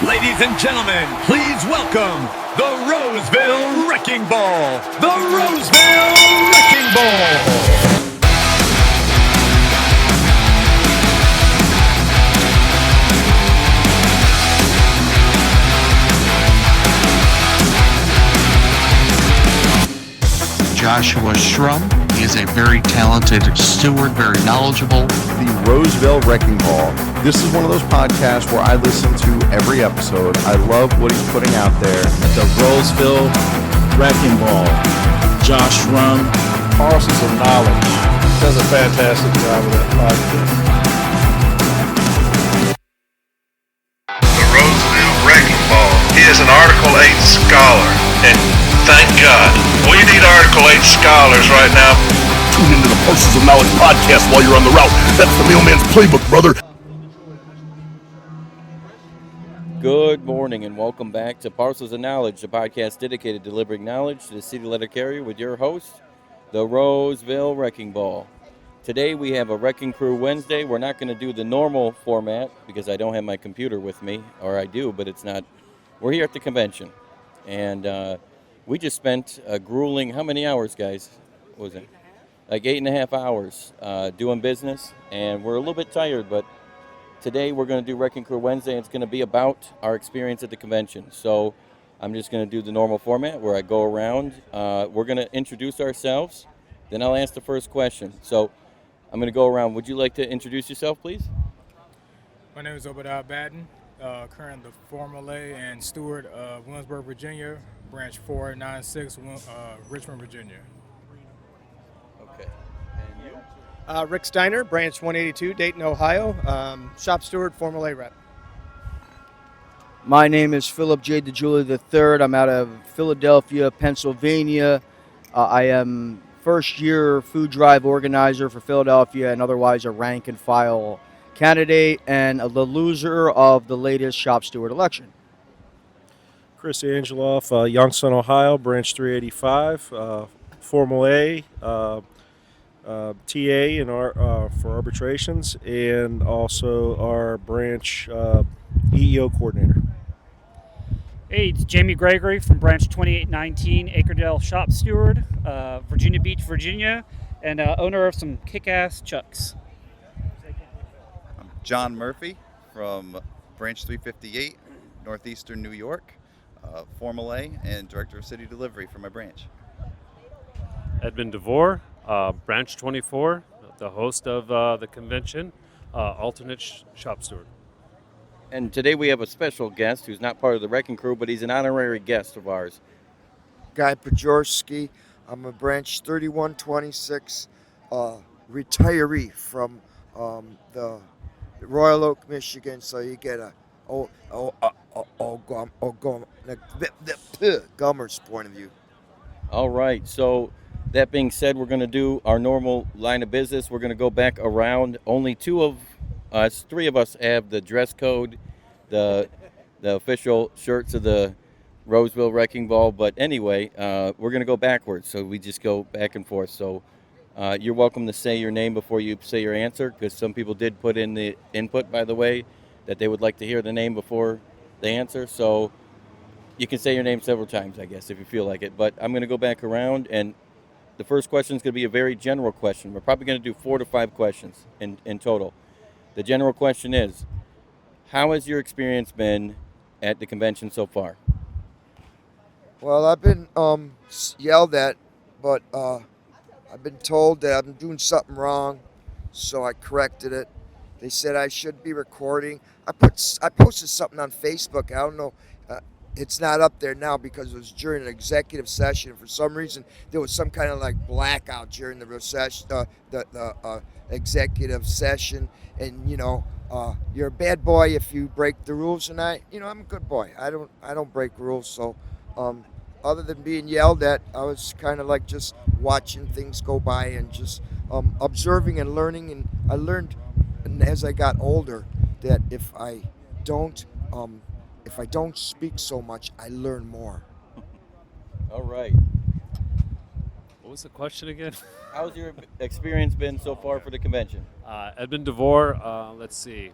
Ladies and gentlemen, please welcome the Roseville Wrecking Ball. The Roseville Wrecking Ball. Joshua Shrum. He is a very talented steward, very knowledgeable. The Roseville Wrecking Ball. This is one of those podcasts where I listen to every episode. I love what he's putting out there. The Roseville Wrecking Ball. Josh Shrum. Parcels of knowledge. Does a fantastic job with that podcast. The Roseville Wrecking Ball. He is an Article 8 scholar, and thank God. We need Article 8 scholars right now. Tune into the Parcels of Knowledge podcast while you're on the route. That's the mailman's playbook, brother. Good morning and welcome back to Parcels of Knowledge, the podcast dedicated to delivering knowledge to the city letter carrier with your host, the Roseville Wrecking Ball. Today we have a Wrecking Crew Wednesday. We're not going to do the normal format because I don't have my computer with me, or I do, but it's not. We're here at the convention, and we just spent a grueling, how many hours, guys? What was it? Like 8.5 hours doing business, and we're a little bit tired, but today we're going to do Wrecking Crew Wednesday, and it's going to be about our experience at the convention. So I'm just going to do the normal format where I go around. We're going to introduce ourselves, then I'll ask the first question. So I'm going to go around. Would you like to introduce yourself, please? My name is Obadiah Batten, current the Formula and steward of Williamsburg, Virginia, branch 496, Richmond, Virginia. Okay. And you? Rick Steiner, branch 182, Dayton, Ohio, shop steward, Formula rep. My name is Philip J. DeJulia III. I'm out of Philadelphia, Pennsylvania. I am first-year food drive organizer for Philadelphia and otherwise a rank-and-file candidate and the loser of the latest shop steward election. Chris Angeloff, Youngstown, Ohio, branch 385, Formula A, TA in our for arbitrations, and also our branch EEO coordinator. Hey, it's Jamie Gregory from branch 2819, Acredale shop steward, Virginia Beach, Virginia, and owner of some kick-ass chucks. I'm John Murphy from branch 358, Northeastern New York, Formula A, and director of city delivery for my branch. Edmund DeVore, branch 24, the host of the convention, alternate shop steward. And today we have a special guest who's not part of the Wrecking Crew, but he's an honorary guest of ours. Guy Pajorski. I'm a branch 3126 retiree from the Royal Oak, Michigan. So you get a Gummer's point of view. All right. So that being said, we're going to do our normal line of business. We're going to go back around. Only three of us have the dress code, the official shirts of the Roseville Wrecking Ball. But anyway, we're going to go backwards. So we just go back and forth. So you're welcome to say your name before you say your answer, because some people did put in the input, by the way, that they would like to hear the name before they answer. So you can say your name several times, I guess, if you feel like it. But I'm going to go back around, and the first question is going to be a very general question. We're probably going to do 4 to 5 questions in total. The general question is, how has your experience been at the convention so far? Well, I've been yelled at, but I've been told that I'm doing something wrong, so I corrected it. They said I should be recording. I posted something on Facebook. I don't know. It's not up there now because it was during an executive session. For some reason, there was some kind of like blackout during the recession, the executive session. And you're a bad boy if you break the rules. And I'm a good boy. I don't break rules. So, other than being yelled at, I was kind of like just watching things go by and just observing and learning. And I learned, and as I got older, that if I don't speak so much, I learn more. All right. What was the question again? How's your experience been so far for the convention? Edmund DeVore, let's see.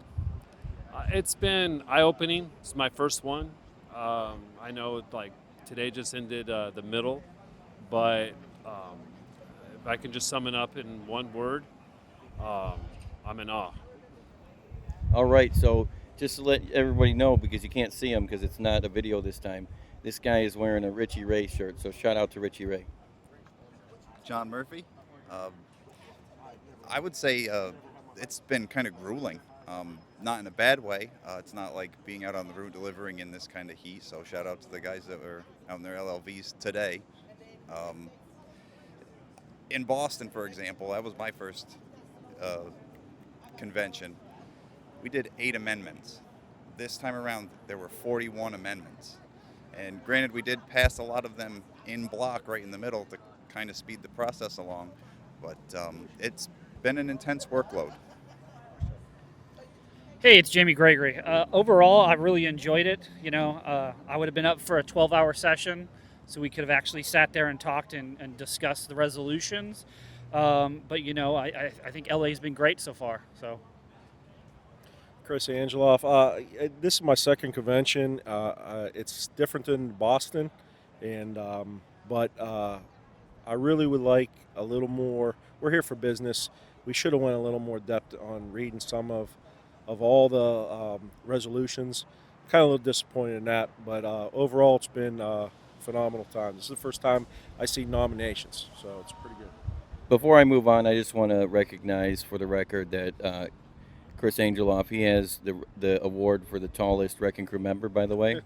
It's been eye-opening. It's my first one. I know like today just ended the middle, but if I can just sum it up in one word, I'm in awe. All right, so just to let everybody know, because you can't see him because it's not a video this time, this guy is wearing a Richie Ray shirt, so shout out to Richie Ray. John Murphy. I would say it's been kind of grueling. Not in a bad way. It's not like being out on the road delivering in this kind of heat. So shout out to the guys that were out in their LLVs today. In Boston, for example, that was my first convention. We did 8 amendments. This time around, there were 41 amendments. And granted, we did pass a lot of them in block right in the middle to kind of speed the process along. But it's been an intense workload. Hey, it's Jamie Gregory. Overall, I really enjoyed it. I would have been up for a 12-hour session, so we could have actually sat there and talked and discussed the resolutions. But I think LA's been great so far. So, Chris Angeloff. This is my second convention. It's different than Boston, but I really would like a little more. We're here for business. We should have went a little more depth on reading some of all the resolutions. Kind of a little disappointed in that, but overall it's been a phenomenal time. This is the first time I see nominations, so it's pretty good. Before I move on, I just want to recognize for the record that Chris Angeloff, he has the award for the tallest Wrecking Crew member, by the way.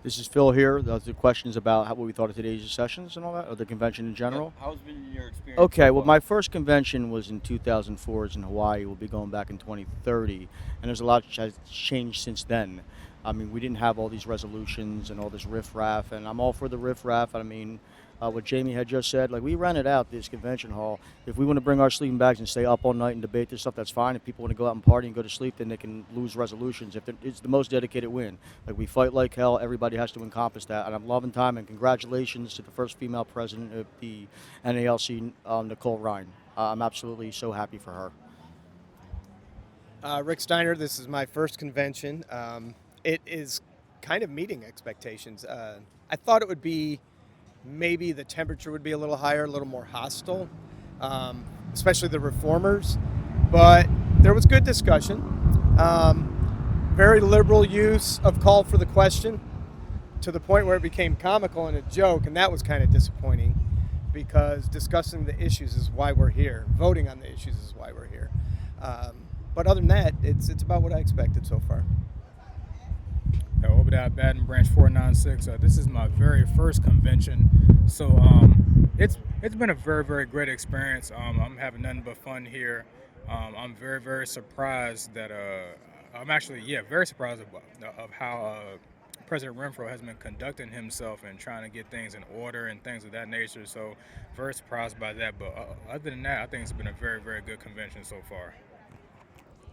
This is Phil here. Those are questions about what we thought of today's sessions and all that, or the convention in general. Yeah. How's been your experience? Okay, well, my first convention was in 2004. It's in Hawaii. We'll be going back in 2030, and there's a lot has changed since then. I mean, we didn't have all these resolutions and all this riffraff, and I'm all for the riffraff. I mean, what Jamie had just said, like, we rented out this convention hall. If we want to bring our sleeping bags and stay up all night and debate this stuff, that's fine. If people want to go out and party and go to sleep, then they can lose resolutions. If it's the most dedicated win. Like, we fight like hell. Everybody has to encompass that. And I'm loving time, and congratulations to the first female president of the NALC, Nicole Ryan. I'm absolutely so happy for her. Rick Steiner, this is my first convention. It is kind of meeting expectations. I thought it would be maybe the temperature would be a little higher, a little more hostile, especially the reformers. But there was good discussion. Very liberal use of call for the question to the point where it became comical and a joke, and that was kind of disappointing because discussing the issues is why we're here. Voting on the issues is why we're here. But other than that, it's about what I expected so far. Obadiah Batten, Branch 496. This is my very first convention, so it's been a very, very great experience. I'm having nothing but fun here. I'm very, very surprised that I'm actually very surprised of how President Renfro has been conducting himself and trying to get things in order and things of that nature. So very surprised by that. But other than that, I think it's been a very, very good convention so far.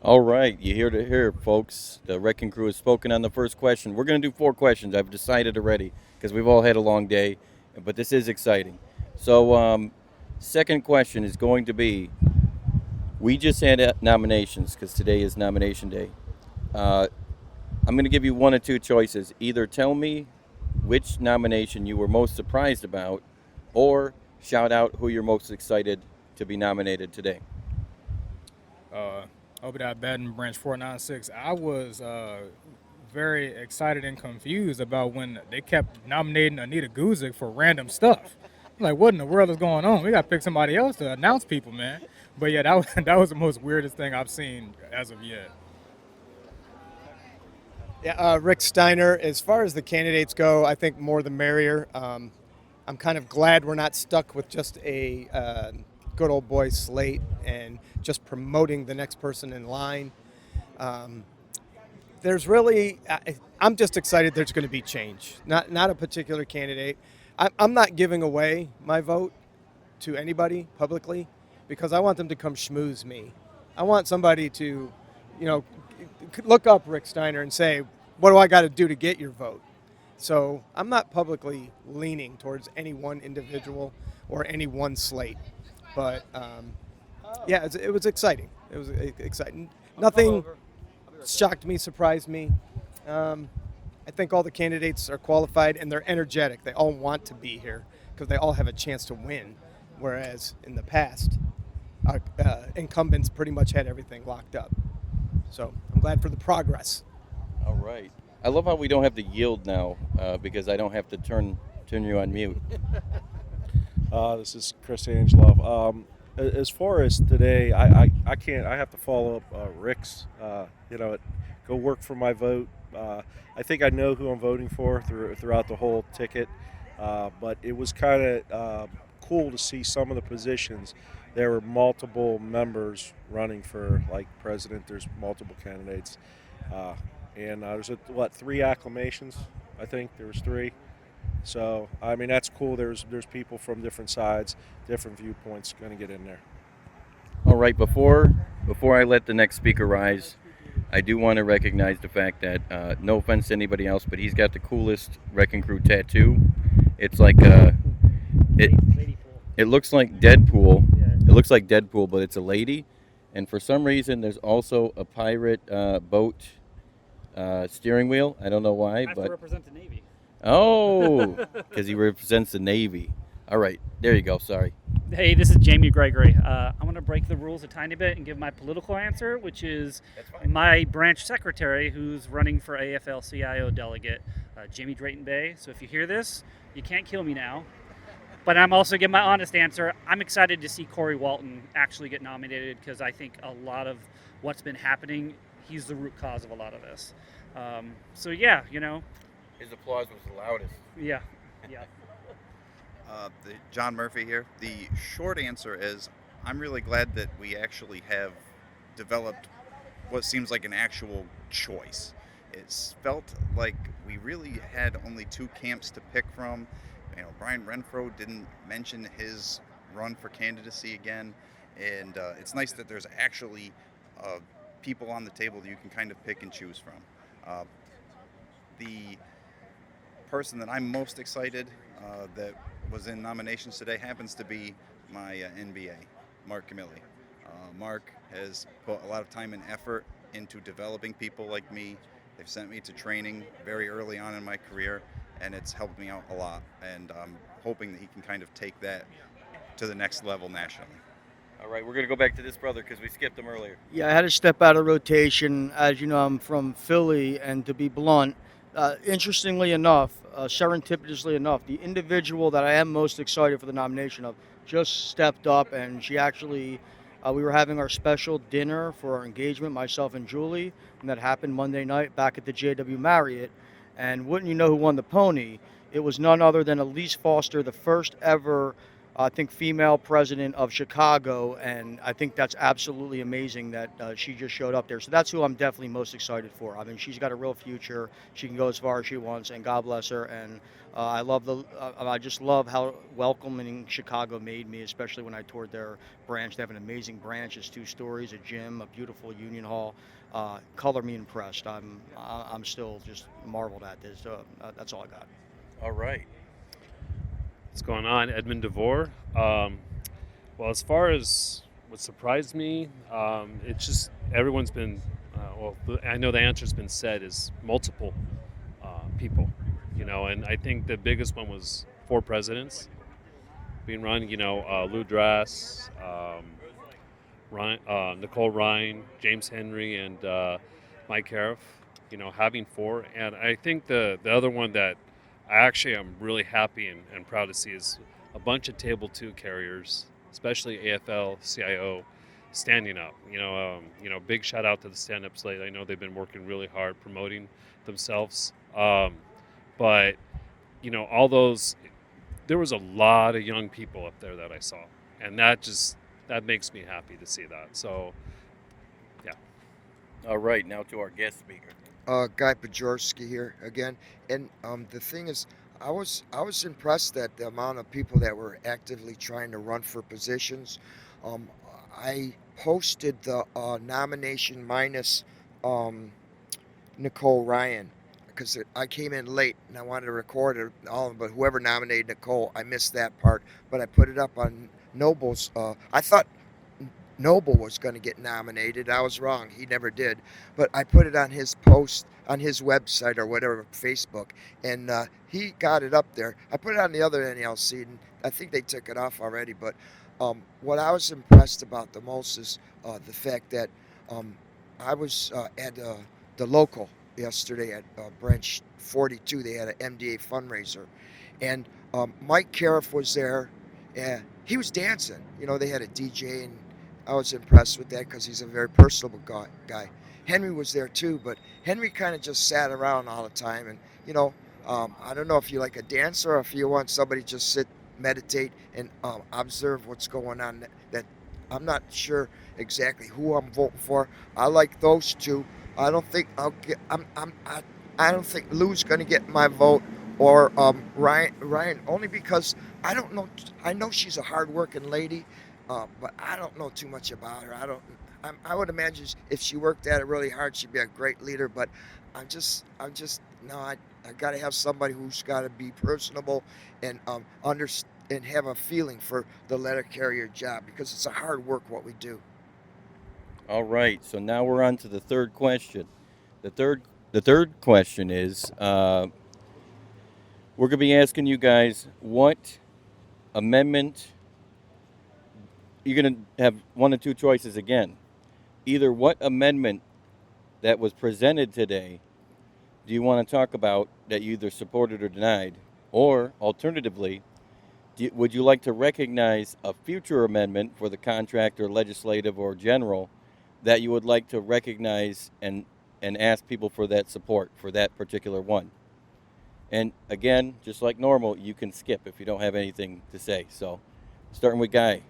All right, you hear to hear, folks. The Wrecking Crew has spoken on the first question. We're going to do 4 questions. I've decided already because we've all had a long day, but this is exciting. So, second question is going to be, we just had nominations because today is nomination day. I'm going to give you 1 or 2 choices. Either tell me which nomination you were most surprised about, or shout out who you're most excited to be nominated today. Obadiah Batten, Branch 496. I was very excited and confused about when they kept nominating Anita Guzik for random stuff. I'm like, what in the world is going on? We got to pick somebody else to announce people, man. But yeah, that was the most weirdest thing I've seen as of yet. Yeah, Rick Steiner, as far as the candidates go, I think more the merrier. I'm kind of glad we're not stuck with just a good old boy slate and just promoting the next person in line. There's really, I'm just excited there's going to be change, not a particular candidate. I'm not giving away my vote to anybody publicly because I want them to come schmooze me. I want somebody to, look up Rick Steiner and say, what do I got to do to get your vote? So I'm not publicly leaning towards any one individual or any one slate. But, it was exciting. It was exciting. shocked me, surprised me. I think all the candidates are qualified and they're energetic. They all want to be here because they all have a chance to win, whereas in the past, our incumbents pretty much had everything locked up. So I'm glad for the progress. All right. I love how we don't have to yield now because I don't have to turn you on mute. This is Chris Angeloff. As far as today, I can't. I have to follow up Rick's. Go work for my vote. I think I know who I'm voting for throughout the whole ticket, but it was kind of cool to see some of the positions. There were multiple members running for like president. There's multiple candidates, and there's 3 acclamations. I think there was 3. So I mean that's cool. There's people from different sides, different viewpoints going to get in there. All right, before I let the next speaker rise, I do want to recognize the fact that no offense to anybody else, but he's got the coolest Wrecking Crew tattoo. It's like it looks like Deadpool. It looks like Deadpool, but it's a lady, and for some reason there's also a pirate boat steering wheel. I don't know why, I have but to represent the Navy. Oh, because he represents the Navy. All right, there you go. Sorry. Hey, this is Jamie Gregory. I want to break the rules a tiny bit and give my political answer, which is my branch secretary who's running for AFL-CIO delegate, Jamie Drayton Bay. So if you hear this, you can't kill me now. But I'm also giving my honest answer. I'm excited to see Corey Walton actually get nominated because I think a lot of what's been happening, he's the root cause of a lot of this. So yeah, His applause was the loudest. Yeah. John Murphy here. The short answer is I'm really glad that we actually have developed what seems like an actual choice. It's felt like we really had only 2 camps to pick from. Brian Renfro didn't mention his run for candidacy again, and it's nice that there's actually people on the table that you can kind of pick and choose from. The person that I'm most excited that was in nominations today happens to be my NBA, Mark Camilli. Mark has put a lot of time and effort into developing people like me. They've sent me to training very early on in my career, and it's helped me out a lot. And I'm hoping that he can kind of take that to the next level nationally. All right, we're going to go back to this brother because we skipped him earlier. Yeah, I had to step out of rotation. As you know, I'm from Philly, and to be blunt, interestingly enough, serendipitously enough, the individual that I am most excited for the nomination of just stepped up, and she actually, we were having our special dinner for our engagement, myself and Julie, and that happened Monday night back at the JW Marriott. And wouldn't you know who won the pony? It was none other than Elise Foster, the first ever female president of Chicago, and I think that's absolutely amazing that she just showed up there. So that's who I'm definitely most excited for. I mean, she's got a real future. She can go as far as she wants, and God bless her. And I just love how welcoming Chicago made me, especially when I toured their branch. They have an amazing branch. It's 2 stories, a gym, a beautiful union hall. Color me impressed. I'm still just marveled at this. That's all I got. All right. What's going on? Edmund DeVore. Well, as far as what surprised me, it's just everyone's been, I know the answer's been said, is multiple people, and I think the biggest one was 4 presidents being run, Lou Drass, Nicole Ryan, James Henry, and Mike Cariff, having 4. And I think the other one that I actually am really happy and proud to see is a bunch of Table 2 carriers, especially AFL-CIO, standing up. Big shout out to the stand-up slate. I know they've been working really hard promoting themselves. But all those, there was a lot of young people up there that I saw, and that makes me happy to see that. So, yeah. All right, now to our guest speaker. Guy Pajorski here again, and the thing is, I was impressed at the amount of people that were actively trying to run for positions. I posted the nomination minus Nicole Ryan because I came in late and I wanted to record it all, but whoever nominated Nicole, I missed that part. But I put it up on Noble's. I thought Noble was going to get nominated. I was wrong. He never did. But I put it on his post on his website or whatever, Facebook, and he got it up there. I put it on the other NLC, and I think they took it off already. But what I was impressed about the most is the fact that I was at the local yesterday at Branch 42. They had an MDA fundraiser, and Mike Cariff was there, and he was dancing. You know, they had a DJ, and I was impressed with that because he's a very personable guy. Henry was there too, but Henry kind of just sat around all the time. And, you know, I don't know if you like a dancer or if you want somebody to just sit, meditate, and observe what's going on. That I'm not sure exactly who I'm voting for. I like those two. I don't think I'll get. I don't think Lou's going to get my vote, or Ryan, only because I don't know. I know she's a hard-working lady, but I don't know too much about her. I would imagine if she worked at it really hard, she'd be a great leader. But I got to have somebody who's got to be personable and and have a feeling for the letter carrier job, because it's a hard work what we do. All right, so now we're on to the third question. The third question is, we're going to be asking you guys what amendment. You're going to have one of two choices again. Either what amendment that was presented today do you want to talk about that you either supported or denied, or alternatively, would you like to recognize a future amendment for the contract or legislative or general that you would like to recognize and ask people for that support for that particular one? And again, just like normal, you can skip if you don't have anything to say. So, starting with Guy.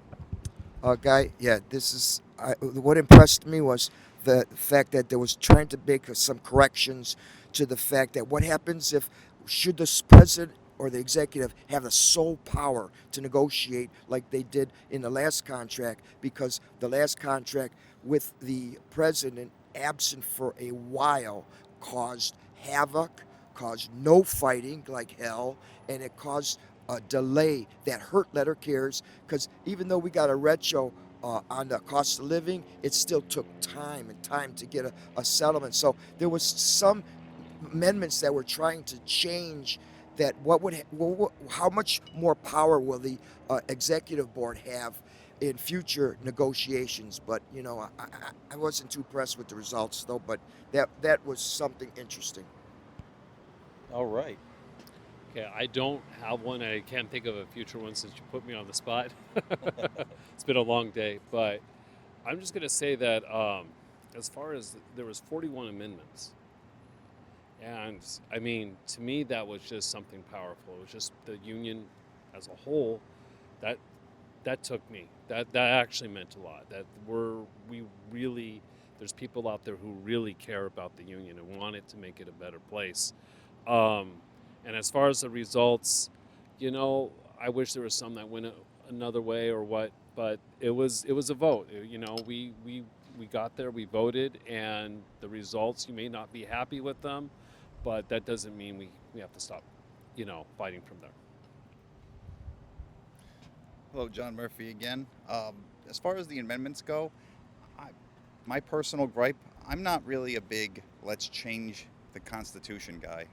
Guy, yeah, this is what impressed me was the fact that there was trying to make some corrections to the fact that what happens if should the president or the executive have the sole power to negotiate like they did in the last contract, because the last contract with the president absent for a while caused havoc, caused no fighting like hell, and it caused a delay that hurt letter carriers, because even though we got a retro on the cost of living, it still took time to get a settlement. So there was some amendments that were trying to change that. How much more power will the executive board have in future negotiations? But you know, I wasn't too impressed with the results though. But that was something interesting. All right. Okay, I don't have one. I can't think of a future one since you put me on the spot. It's been a long day, but I'm just going to say that as far as there was 41 amendments, and I mean, to me, that was just something powerful. It was just the union as a whole that took me. That actually meant a lot. That we really there's people out there who really care about the union and want it to make it a better place. And as far as the results, you know, I wish there was some that went another way or what, but it was a vote. You know, we got there, we voted, and the results, you may not be happy with them, but that doesn't mean we have to stop, you know, fighting from there. Hello, John Murphy again. As far as the amendments go, my personal gripe, I'm not really a big let's change the Constitution guy.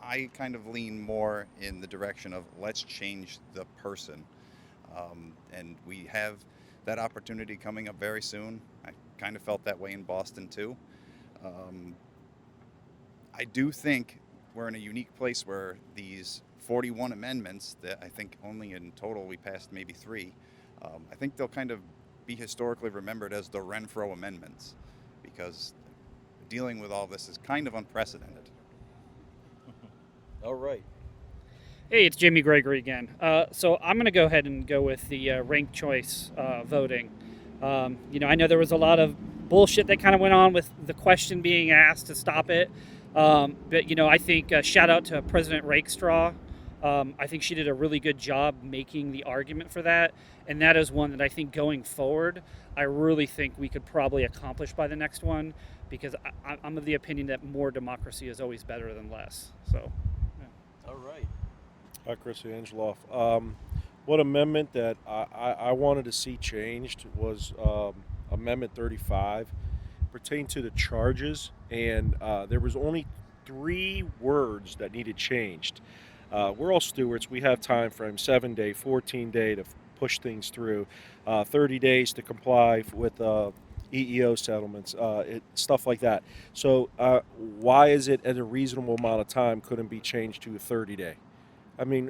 I kind of lean more in the direction of let's change the person. And we have that opportunity coming up very soon. I kind of felt that way in Boston too. I do think we're in a unique place where these 41 amendments that I think only in total we passed maybe 3, I think they'll kind of be historically remembered as the Renfro amendments, because dealing with all this is kind of unprecedented. All right. Hey, it's Jimmy Gregory again. So I'm going to go ahead and go with the ranked choice voting. You know, I know there was a lot of bullshit that kind of went on with the question being asked to stop it. But, you know, I think shout out to President Rakestraw. I think she did a really good job making the argument for that. And that is one that I think going forward, I really think we could probably accomplish by the next one, because I'm of the opinion that more democracy is always better than less. So. All right. Hi, Chris Angeloff. What amendment that I wanted to see changed was Amendment 35 pertained to the charges, and there was only 3 words that needed changed. We're all stewards. We have time frames, 7-day, 14-day to push things through, 30 days to comply with EEO settlements, stuff like that. So why is it at a reasonable amount of time couldn't be changed to a 30-day? I mean,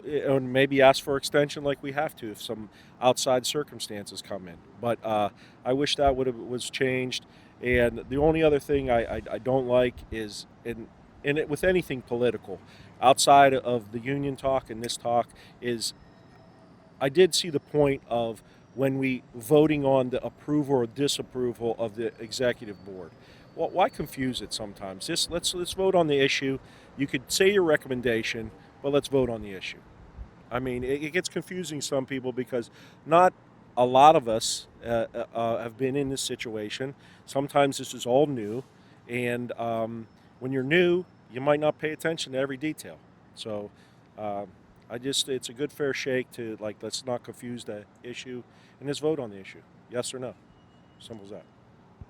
and maybe ask for extension like we have to if some outside circumstances come in. But I wish that was changed. And the only other thing I don't like is in it with anything political, outside of the union talk and this talk, is I did see the point of when we voting on the approval or disapproval of the executive board. Well, why confuse it sometimes? Just let's vote on the issue. You could say your recommendation, but let's vote on the issue. I mean, it gets confusing to some people because not a lot of us have been in this situation. Sometimes this is all new, and when you're new, you might not pay attention to every detail. So it's a good fair shake to, like, let's not confuse the issue and let's vote on the issue. Yes or no. Simple as that.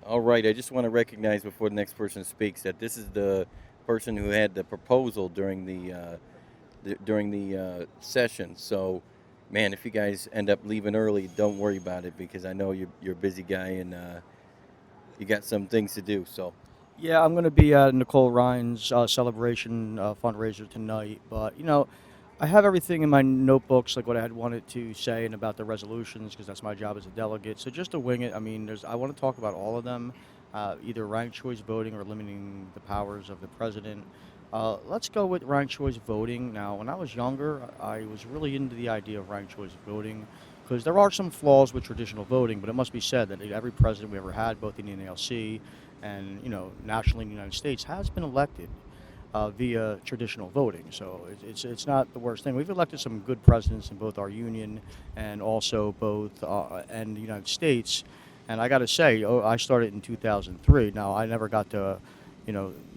All right, I just want to recognize before the next person speaks that this is the person who had the proposal during the session. So, man, if you guys end up leaving early, don't worry about it because I know you're a busy guy and you got some things to do. So, Yeah, I'm going to be at Nicole Ryan's celebration fundraiser tonight. But, I have everything in my notebooks, like what I had wanted to say and about the resolutions, because that's my job as a delegate. So just to wing it, I mean, I want to talk about all of them, either ranked choice voting or limiting the powers of the president. Let's go with ranked choice voting. Now, when I was younger, I was really into the idea of ranked choice voting because there are some flaws with traditional voting, but it must be said that every president we ever had, both in the NALC and nationally in the United States, has been elected via traditional voting. So it's not the worst thing. We've elected some good presidents in both our union and also both and the United States. And I got to say, I started in 2003. Now, I never got to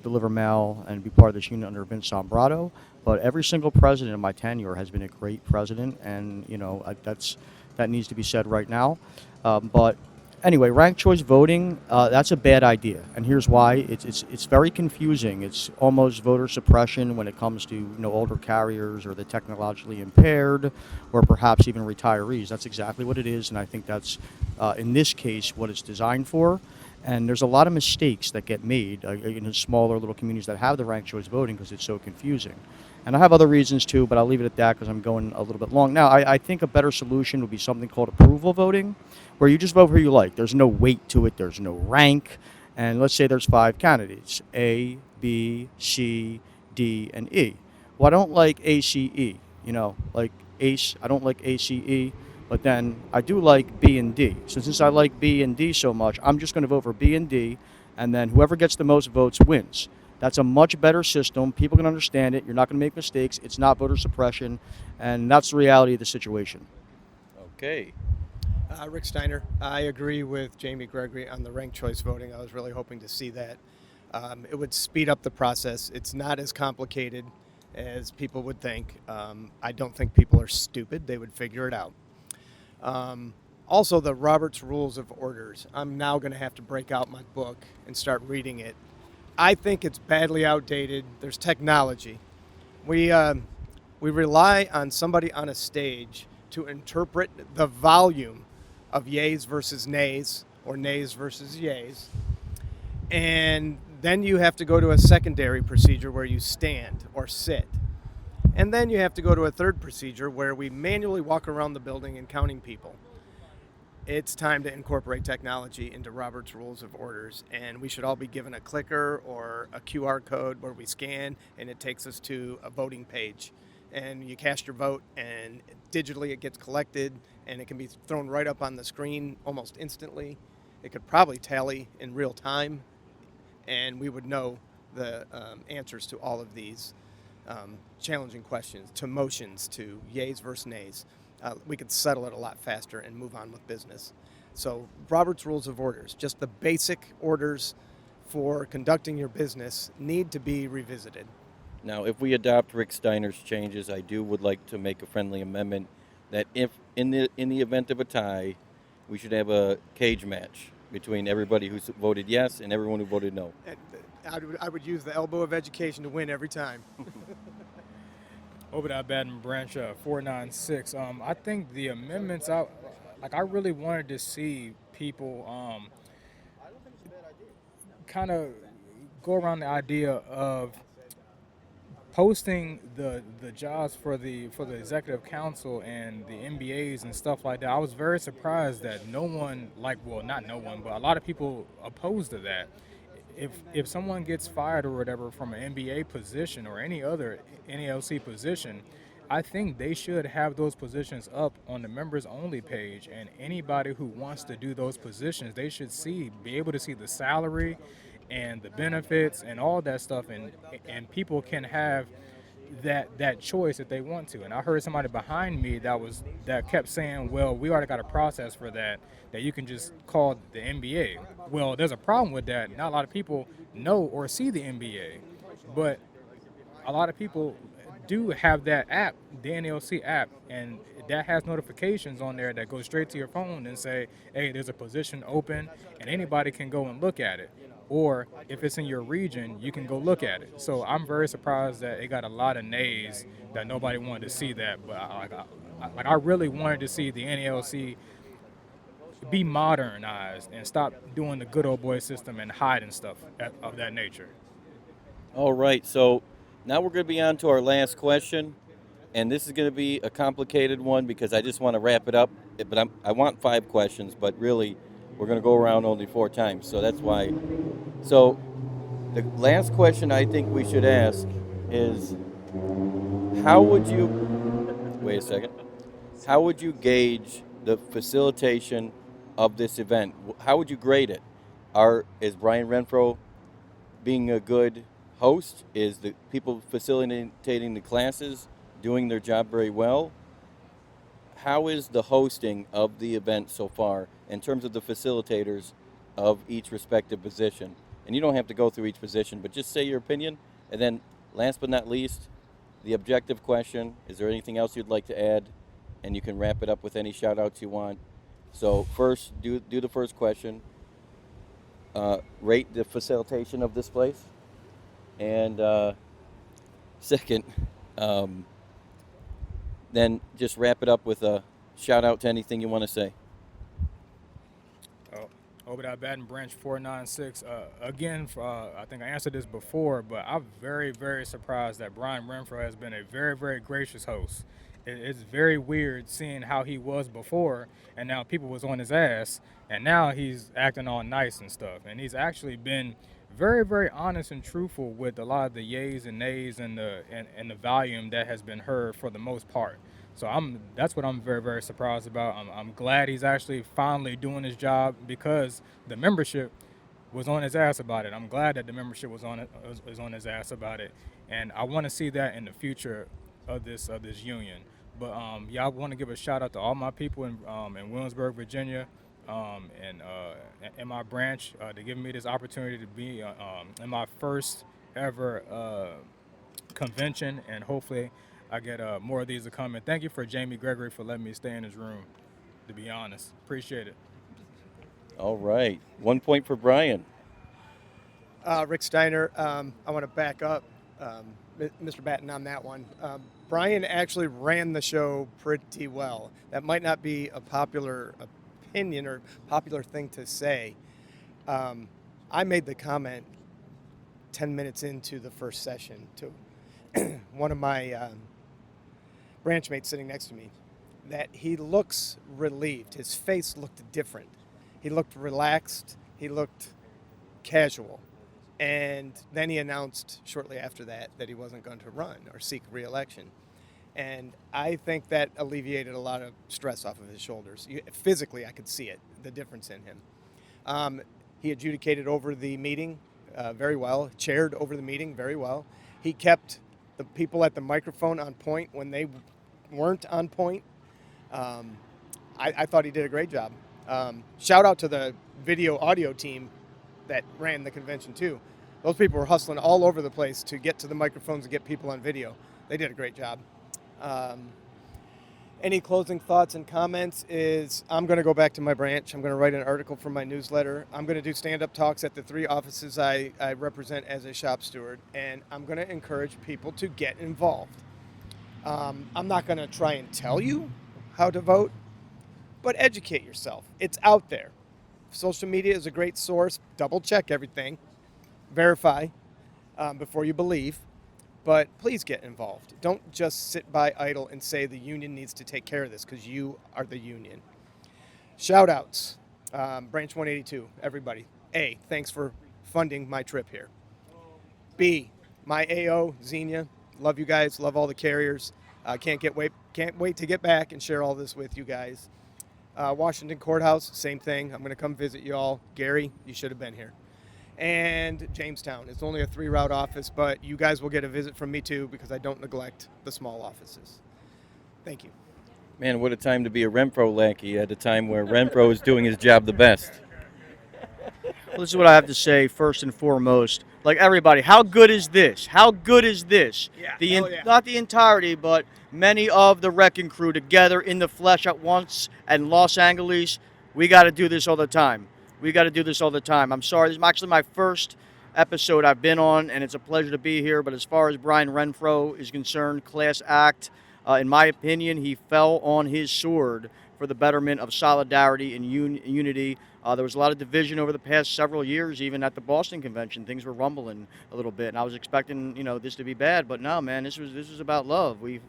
deliver mail and be part of this union under Vince Sombrato, but every single president in my tenure has been a great president, and that needs to be said right now. But anyway, ranked choice voting, that's a bad idea, and here's why. It's very confusing. It's almost voter suppression when it comes to older carriers or the technologically impaired, or perhaps even retirees. That's exactly what it is, and I think that's in this case what it's designed for. And there's a lot of mistakes that get made in smaller little communities that have the ranked choice voting because it's so confusing. And I have other reasons too, but I'll leave it at that because I'm going a little bit long. Now, I think a better solution would be something called approval voting, where you just vote who you like. There's no weight to it. There's no rank. And let's say there's 5 candidates, A, B, C, D, and E. Well, I don't like ACE, like ACE. I don't like ACE. But then I do like B and D. So since I like B and D so much, I'm just going to vote for B and D, and then whoever gets the most votes wins. That's a much better system. People can understand it. You're not going to make mistakes. It's not voter suppression, and that's the reality of the situation. Okay. Rick Steiner, I agree with Jamie Gregory on the ranked choice voting. I was really hoping to see that. It would speed up the process. It's not as complicated as people would think. I don't think people are stupid. They would figure it out. Also, the Robert's Rules of Orders. I'm now going to have to break out my book and start reading it. I think it's badly outdated. There's technology. We rely on somebody on a stage to interpret the volume of yays versus nays or nays versus yays. And then you have to go to a secondary procedure where you stand or sit. And then you have to go to a third procedure where we manually walk around the building and counting people. It's time to incorporate technology into Robert's Rules of Orders, and we should all be given a clicker or a QR code where we scan, and it takes us to a voting page. And you cast your vote, and digitally it gets collected, and it can be thrown right up on the screen almost instantly. It could probably tally in real time, and we would know the answers to all of these challenging questions, to motions, to yays versus nays. We could settle it a lot faster and move on with business. So Robert's Rules of Orders, just the basic orders for conducting your business, need to be revisited. Now, if we adopt Rick Steiner's changes, I would like to make a friendly amendment that if in the event of a tie, we should have a cage match between everybody who voted yes and everyone who voted no. I would use the elbow of education to win every time. Obadiah Baton Branch 496. I think the amendments, I really wanted to see people kind of go around the idea of posting the jobs for the executive council and the MBAs and stuff like that. I was very surprised that no one, not no one, but a lot of people opposed to that. If someone gets fired or whatever from an MBA position or any other NALC position, I think they should have those positions up on the members only page, and anybody who wants to do those positions, they should be able to see the salary and the benefits and all that stuff, and people can have that choice if they want to. And I heard somebody behind me that kept saying, well, we already got a process for that you can just call the MBA. Well, there's a problem with that. Not a lot of people know or see the MBA, but a lot of people do have that app, the NLC app, and that has notifications on there that go straight to your phone and say, hey, there's a position open, and anybody can go and look at it. Or if it's in your region, you can go look at it. So I'm very surprised that it got a lot of nays that nobody wanted to see that. But I really wanted to see the NLC be modernized and stop doing the good old boy system and hiding stuff of that nature. All right, so now we're going to be on to our last question, and this is going to be a complicated one because I just want to wrap it up. But I want 5 questions, but really we're going to go around only 4 times, so that's why. So the last question I think we should ask is, how would you gauge the facilitation of this event? How would you grade it? Is Brian Renfro being a good host? Is the people facilitating the classes doing their job very well? How is the hosting of the event so far in terms of the facilitators of each respective position? And you don't have to go through each position, but just say your opinion. And then last but not least, the objective question, is there anything else you'd like to add? And you can wrap it up with any shout outs you want. So first, do the first question. Rate the facilitation of this place. And second, then just wrap it up with a shout out to anything you want to say. Obadiah Baton Branch 496. Again, I think I answered this before, but I'm very, very surprised that Brian Renfro has been a very, very gracious host. It's very weird seeing how he was before, and now people was on his ass, and now he's acting all nice and stuff. And he's actually been very, very honest and truthful with a lot of the yays and nays and the volume that has been heard for the most part. So that's what I'm very, very surprised about. I'm glad he's actually finally doing his job because the membership was on his ass about it. I'm glad that the membership was on his ass about it, and I want to see that in the future of this union. But I want to give a shout out to all my people in Williamsburg, Virginia, and in my branch to give me this opportunity to be in my first ever convention, and hopefully I get more of these to come. And thank you for Jamie Gregory for letting me stay in his room, to be honest. Appreciate it. All right. 1 point for Brian. Rick Steiner, I want to back up Mr. Batten on that one. Brian actually ran the show pretty well. That might not be a popular opinion or popular thing to say. I made the comment 10 minutes into the first session to one of my branch mates sitting next to me that he looks relieved. His face looked different. He looked relaxed. He looked casual. And then he announced shortly after that he wasn't going to run or seek re-election. And I think that alleviated a lot of stress off of his shoulders. Physically, I could see it, the difference in him. He adjudicated over the meeting very well, chaired over the meeting very well. He kept the people at the microphone on point when they weren't on point. I thought he did a great job. Shout out to the video audio team that ran the convention too. Those people were hustling all over the place to get to the microphones and get people on video. They did a great job. Any closing thoughts and comments is I'm going to go back to my branch. I'm going to write an article for my newsletter. I'm going to do stand-up talks at the 3 offices I represent as a shop steward, and I'm going to encourage people to get involved. I'm not going to try and tell you how to vote, but educate yourself. It's out there. Social media is a great source. Double-check everything. Verify before you believe. But please get involved. Don't just sit by idle and say the union needs to take care of this, because you are the union. Shout outs. Branch 182, everybody. A, thanks for funding my trip here. B, my AO, Xenia. Love you guys. Love all the carriers. Can't wait to get back and share all this with you guys. Washington Courthouse, same thing. I'm going to come visit you all. Gary, you should have been here. And Jamestown. It's only a 3-route office, but you guys will get a visit from me too, because I don't neglect the small offices. Thank you. Man, what a time to be a Renfro lackey at a time where Renfro is doing his job the best. Well, this is what I have to say first and foremost. Like everybody, how good is this? How good is this? Yeah, Not the entirety, but many of the Wrecking Crew together in the flesh at once and Los Angeles. We got to do this all the time. We got to do this all the time. I'm sorry, this is actually my first episode I've been on, and it's a pleasure to be here. But as far as Brian Renfro is concerned, class act, in my opinion, he fell on his sword for the betterment of solidarity and unity. There was a lot of division over the past several years, even at the Boston convention. Things were rumbling a little bit, and I was expecting, this to be bad. But no, man, this was about love. We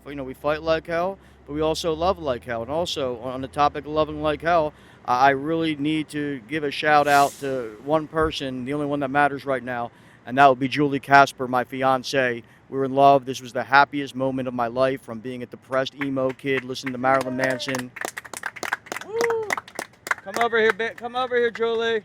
fight like hell, but we also love like hell. And also, on the topic of loving like hell, I really need to give a shout out to one person, the only one that matters right now, and that would be Julie Casper, my fiance. We were in love. This was the happiest moment of my life, from being a depressed emo kid, listening to Marilyn Manson. Woo! Come over here, Julie.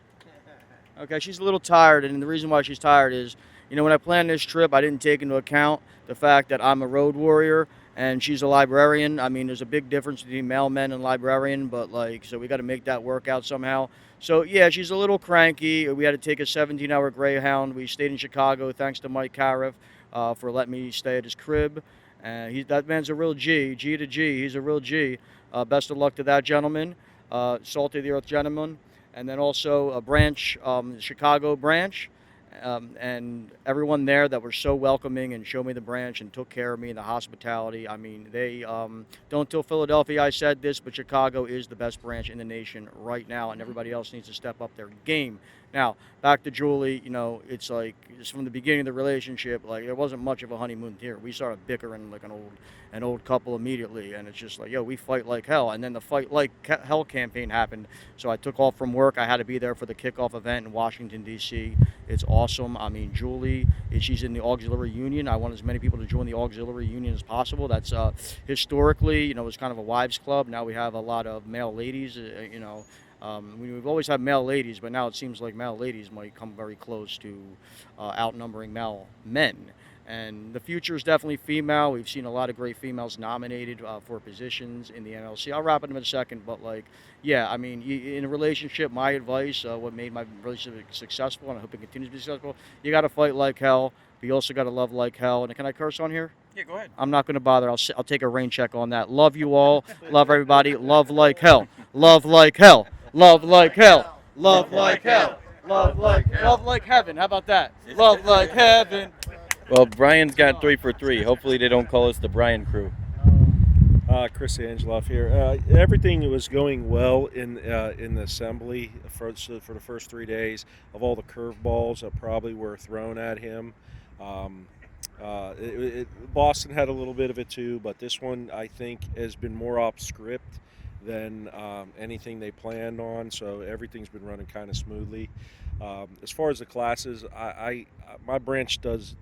Okay, she's a little tired, and the reason why she's tired is, when I planned this trip, I didn't take into account the fact that I'm a road warrior and she's a librarian. I mean, there's a big difference between mailman and librarian, but so we got to make that work out somehow. So yeah, she's a little cranky. We had to take a 17-hour Greyhound. We stayed in Chicago, thanks to Mike Cariff for letting me stay at his crib. And that man's a real G to G. He's a real G. Best of luck to that gentleman, Salt of the Earth gentleman, and then also a branch, Chicago branch. And everyone there that were so welcoming and showed me the branch and took care of me and the hospitality. I mean, they don't tell Philadelphia I said this, but Chicago is the best branch in the nation right now, and everybody else needs to step up their game. Now, back to Julie, it's like, just from the beginning of the relationship, there wasn't much of a honeymoon here. We started bickering like an old couple immediately, and it's just like, we fight like hell. And then the Fight Like Hell campaign happened, so I took off from work. I had to be there for the kickoff event in Washington, D.C. It's awesome. I mean, Julie, she's in the auxiliary union. I want as many people to join the auxiliary union as possible. That's historically, it was kind of a wives club. Now we have a lot of male ladies, we've always had male ladies, but now it seems like male ladies might come very close to outnumbering male men. And the future is definitely female. We've seen a lot of great females nominated for positions in the NLC. I'll wrap it up in a second, but in a relationship, my advice, what made my relationship successful, and I hope it continues to be successful, you got to fight like hell, but you also got to love like hell. And can I curse on here? Yeah, go ahead. I'm not going to bother. I'll take a rain check on that. Love you all. Love everybody. Love like hell. Love like hell. Love like hell. Love like hell. Love like heaven. How about that? Love like heaven. Well, Brian's got 3 for 3. Hopefully they don't call us the Brian Crew. Chris Angeloff here. Everything was going well in the assembly for the first 3 days. Of all the curveballs that probably were thrown at him, Boston had a little bit of it too, but this one I think has been more off script than anything they planned on. So everything's been running kind of smoothly. As far as the classes, my branch does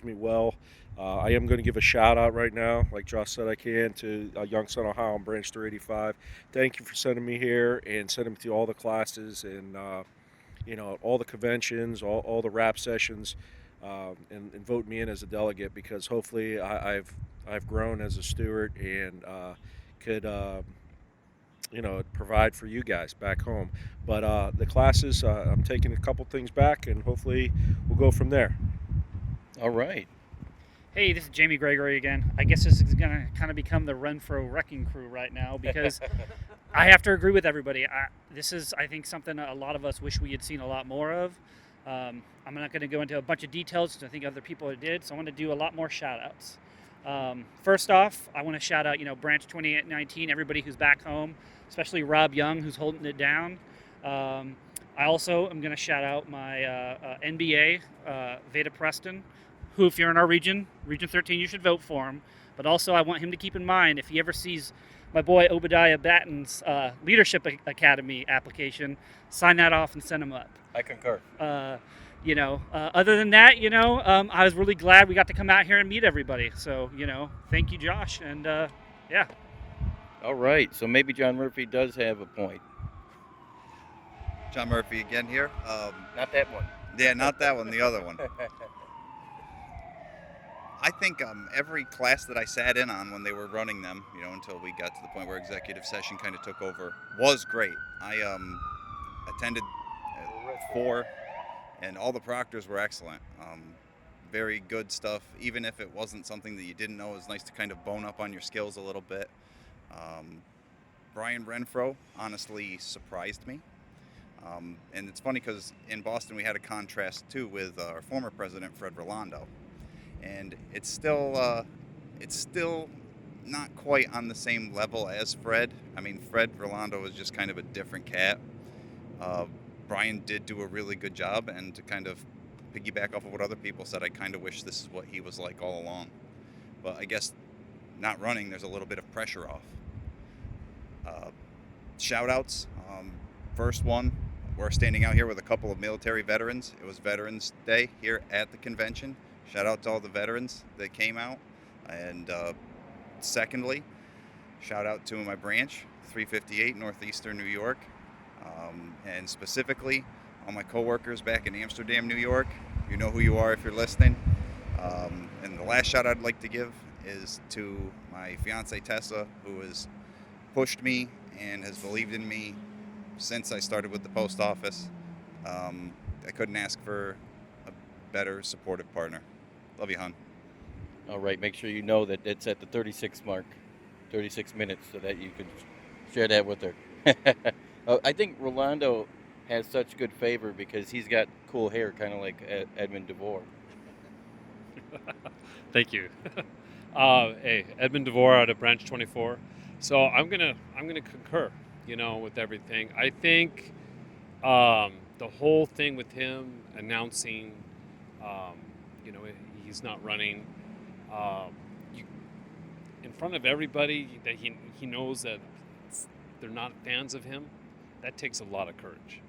me well. I am going to give a shout out right now, like Josh said I can, to Youngstown, Ohio on branch 385. Thank you for sending me here and sending me to all the classes and all the conventions, all the rap sessions, and vote me in as a delegate, because hopefully I've grown as a steward and could provide for you guys back home. But the classes, I'm taking a couple things back, and hopefully we'll go from there. All right. Hey, this is Jamie Gregory again. I guess this is going to kind of become the Renfro Wrecking Crew right now because I have to agree with everybody. This is, I think, something a lot of us wish we had seen a lot more of. I'm not going to go into a bunch of details because I think other people did, so I want to do a lot more shout-outs. First off, I want to shout out, Branch 2819, everybody who's back home, especially Rob Young, who's holding it down. I also am going to shout out my NBA, Veda Preston, who, if you're in our region 13, you should vote for him. But also, I want him to keep in mind, if he ever sees my boy Obadiah Batten's Leadership Academy application, sign that off and send him up. I concur. Other than that, I was really glad we got to come out here and meet everybody. So, thank you, Josh. And, yeah. All right. So maybe John Murphy does have a point. John Murphy again here. Not that one. Yeah, not that one, the other one. I think every class that I sat in on when they were running them, until we got to the point where executive session kind of took over, was great. I attended 4, and all the proctors were excellent. Very good stuff. Even if it wasn't something that you didn't know, it was nice to kind of bone up on your skills a little bit. Brian Renfro honestly surprised me. And it's funny because in Boston we had a contrast too with our former president, Fred Rolando. And it's still not quite on the same level as Fred. I mean, Fred Rolando is just kind of a different cat. Brian did do a really good job, and to kind of piggyback off of what other people said, I kind of wish this is what he was like all along. But I guess not running, there's a little bit of pressure off. Shout outs. First one, we're standing out here with a couple of military veterans. It was Veterans Day here at the convention. Shout out to all the veterans that came out. And secondly, shout out to my branch, 358 Northeastern New York. And specifically, all my coworkers back in Amsterdam, New York. You know who you are if you're listening. And the last shout I'd like to give is to my fiance Tessa, who has pushed me and has believed in me since I started with the post office. I couldn't ask for a better supportive partner. Love you, hon. All right. Make sure you know that it's at the 36 mark, 36 minutes, so that you can share that with her. I think Rolando has such good favor because he's got cool hair, kind of like Edmund DeVore. Thank you. Hey, Edmund DeVore out of Branch 24. So I'm gonna concur, with everything. I think the whole thing with him announcing, he's not running in front of everybody, that he knows that they're not fans of him. That takes a lot of courage.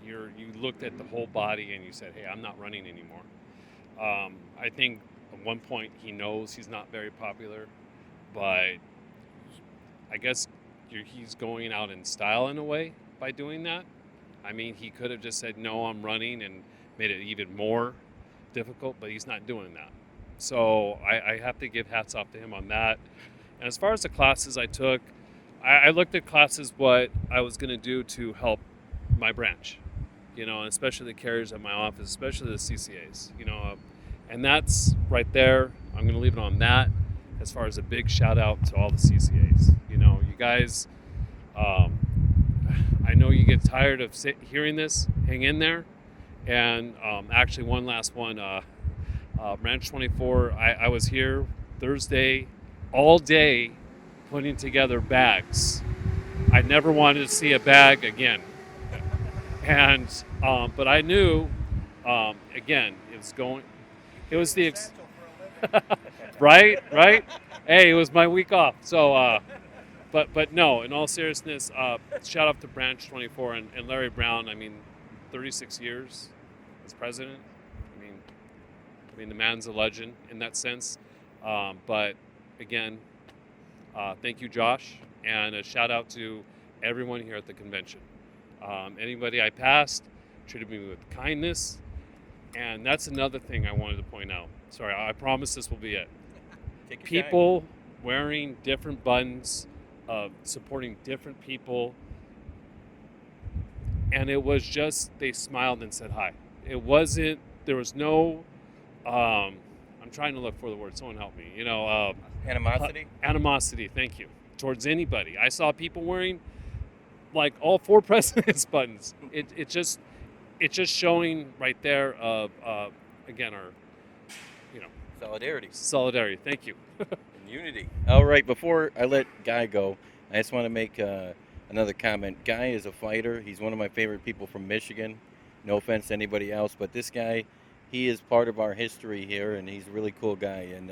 You looked at the whole body and you said, hey, I'm not running anymore. I think at one point he knows he's not very popular, but I guess he's going out in style in a way by doing that. I mean, he could have just said, no, I'm running, and made it even more difficult, but he's not doing that. So I have to give hats off to him on that. And as far as the classes I took, I looked at classes what I was going to do to help my branch, and especially the carriers at my office, especially the CCAs, and that's right there. I'm going to leave it on that. As far as a big shout out to all the CCAs, you guys, I know you get tired of hearing this. Hang in there. And actually, one last one, Branch 24. I was here Thursday all day putting together bags. I never wanted to see a bag again. And but I knew, again, it was the right. Hey, it was my week off. So, but no. In all seriousness, shout out to Branch 24 and Larry Brown. I mean, 36 years as president. I mean, the man's a legend in that sense. But again, thank you, Josh, and a shout out to everyone here at the convention. Anybody I passed treated me with kindness, and that's another thing I wanted to point out. Sorry, I promise this will be it. People wearing different buttons, supporting different people, and it was just, they smiled and said hi. It wasn't, there was no I'm trying to look for the word. Someone help me. Animosity? Animosity, thank you. Towards anybody. I saw people wearing like all 4 presidents buttons. It's just showing right there of again our solidarity. Thank you. And unity. All right, before I let Guy go, I just want to make another comment. Guy is a fighter. He's one of my favorite people from Michigan. No offense to anybody else, but this guy, he is part of our history here, and he's a really cool guy. And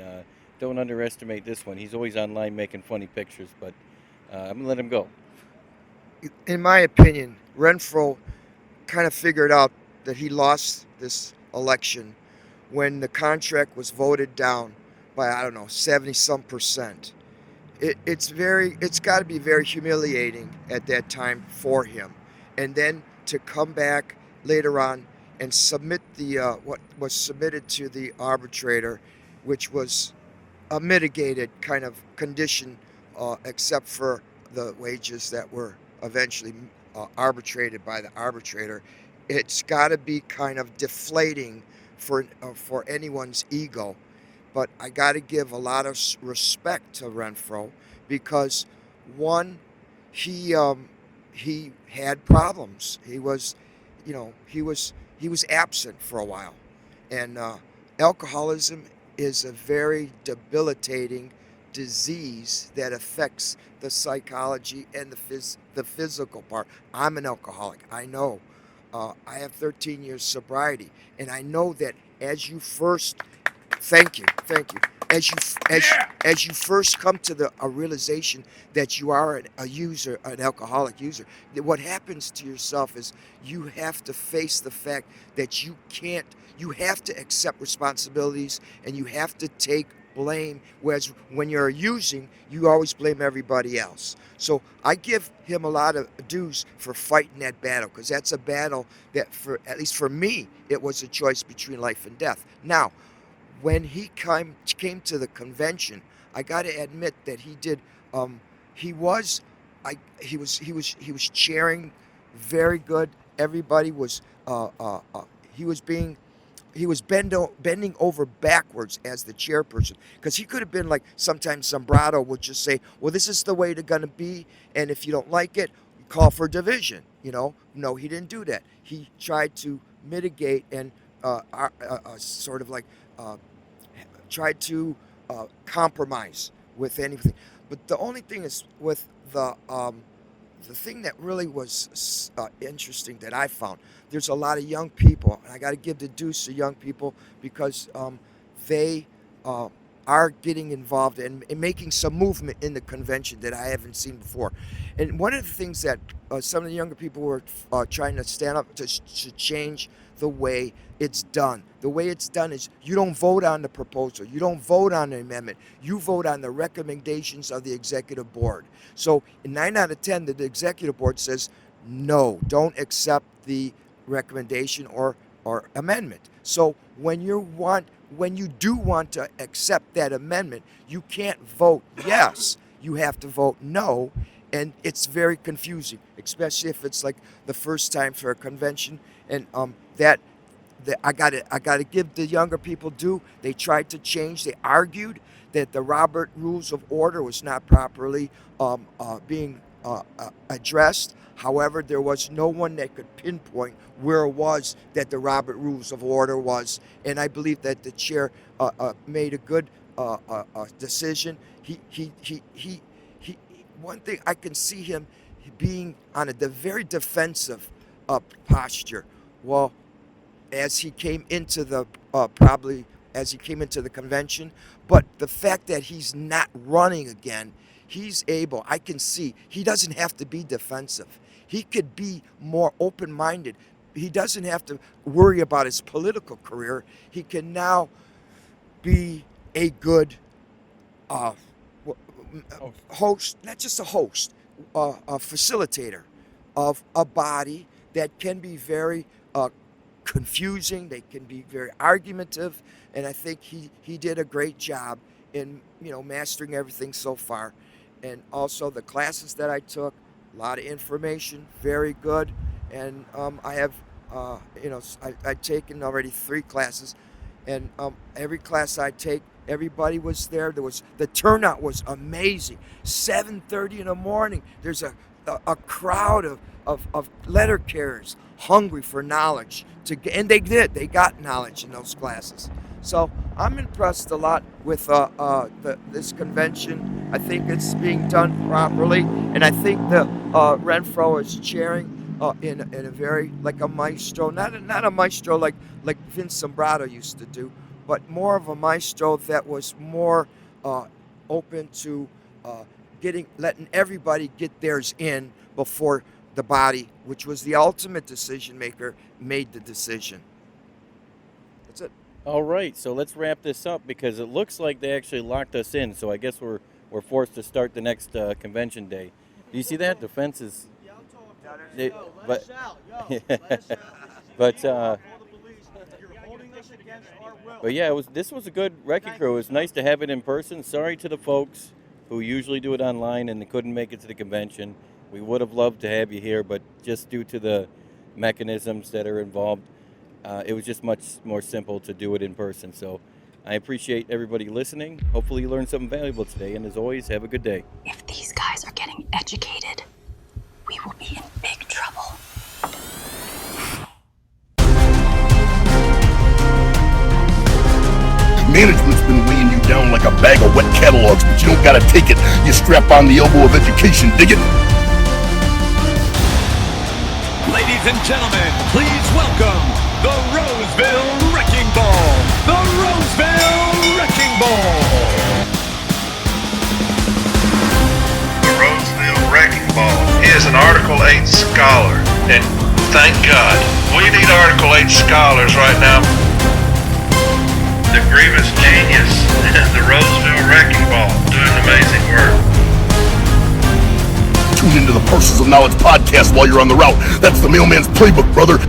don't underestimate this one. He's always online making funny pictures, but I'm going to let him go. In my opinion, Renfro kind of figured out that he lost this election when the contract was voted down by, I don't know, 70-some%. It's got to be very humiliating at that time for him. And then to come back later on and submit the what was submitted to the arbitrator, which was a mitigated kind of condition, except for the wages that were eventually arbitrated by the arbitrator. It's got to be kind of deflating for anyone's ego. But I got to give a lot of respect to Renfro because, one, he had problems. He was absent for a while, and alcoholism is a very debilitating disease that affects the psychology and the physical part. I'm an alcoholic. I know. I have 13 years sobriety, and I know that as you first, thank you. As you first come to a realization that you are a user, an alcoholic user, what happens to yourself is you have to face the fact that you have to accept responsibilities and you have to take blame, whereas when you're using, you always blame everybody else. So I give him a lot of dues for fighting that battle, because that's a battle that, at least for me, it was a choice between life and death. Now, when he came to the convention, I got to admit that he did. He was chairing very good. Everybody was. He was bending over backwards as the chairperson, because he could have been like, sometimes Zambrano would just say, well, this is the way it's going to be, and if you don't like it, call for division. No, he didn't do that. He tried to mitigate and sort of like tried to compromise with anything. But the only thing is with the thing that really was interesting that I found, there's a lot of young people, and I got to give the dues to young people because they are getting involved and making some movement in the convention that I haven't seen before. And one of the things that some of the younger people were trying to stand up to change the way it's done. The way it's done is you don't vote on the proposal. You don't vote on the amendment. You vote on the recommendations of the executive board. So in 9 out of 10, the executive board says, no, don't accept the recommendation or amendment. So when you do want to accept that amendment, you can't vote yes. You have to vote no. And it's very confusing, especially if it's like the first time for a convention. And I gotta give the younger people due. They tried to change. They argued that the Robert Rules of Order was not properly being addressed. However, there was no one that could pinpoint where it was that the Robert Rules of Order was, and I believe that the chair made a good decision. He one thing I can see him being on a very defensive posture. Well, as he came into the convention, but the fact that he's not running again, he's able. I can see he doesn't have to be defensive. He could be more open-minded. He doesn't have to worry about his political career. He can now be a good host, not just a host, a facilitator of a body that can be very confusing. They can be very argumentative, and I think he did a great job in mastering everything so far. And also the classes that I took, a lot of information, very good. And I have I've taken already 3 classes, and every class I take, everybody was there. The turnout was amazing. 7:30 in the morning. There's a crowd of letter carriers hungry for knowledge and they got knowledge in those classes. So I'm impressed a lot with this convention. I think it's being done properly, and I think the Renfro is chairing in a very like a maestro, not a maestro like Vince Sombrado used to do, but more of a maestro that was more open to letting everybody get theirs in before the body, which was the ultimate decision maker, made the decision. That's it. All right, so let's wrap this up because it looks like they actually locked us in. So I guess we're forced to start the next convention day. Do you see that? The fence is. But yeah, this was a good Wrecking Crew. It was nice to have it in person. Sorry to the folks who usually do it online and they couldn't make it to the convention. We would have loved to have you here, but just due to the mechanisms that are involved, it was just much more simple to do it in person. So I appreciate everybody listening. Hopefully you learned something valuable today, and as always, have a good day. If these guys are getting educated, we will be in big trouble. Management's been weighing you down like a bag of wet catalogs, but you don't gotta take it. You strap on the elbow of education, dig it? Ladies and gentlemen, please welcome the Roseville Wrecking Ball. The Roseville Wrecking Ball. The Roseville Wrecking Ball is an Article 8 scholar, and thank God, we need Article 8 scholars right now. The Grievous Genius and the Roseville Wrecking Ball doing amazing work. Tune into the Parcels of Knowledge podcast while you're on the route. That's the Mailman's Playbook, brother.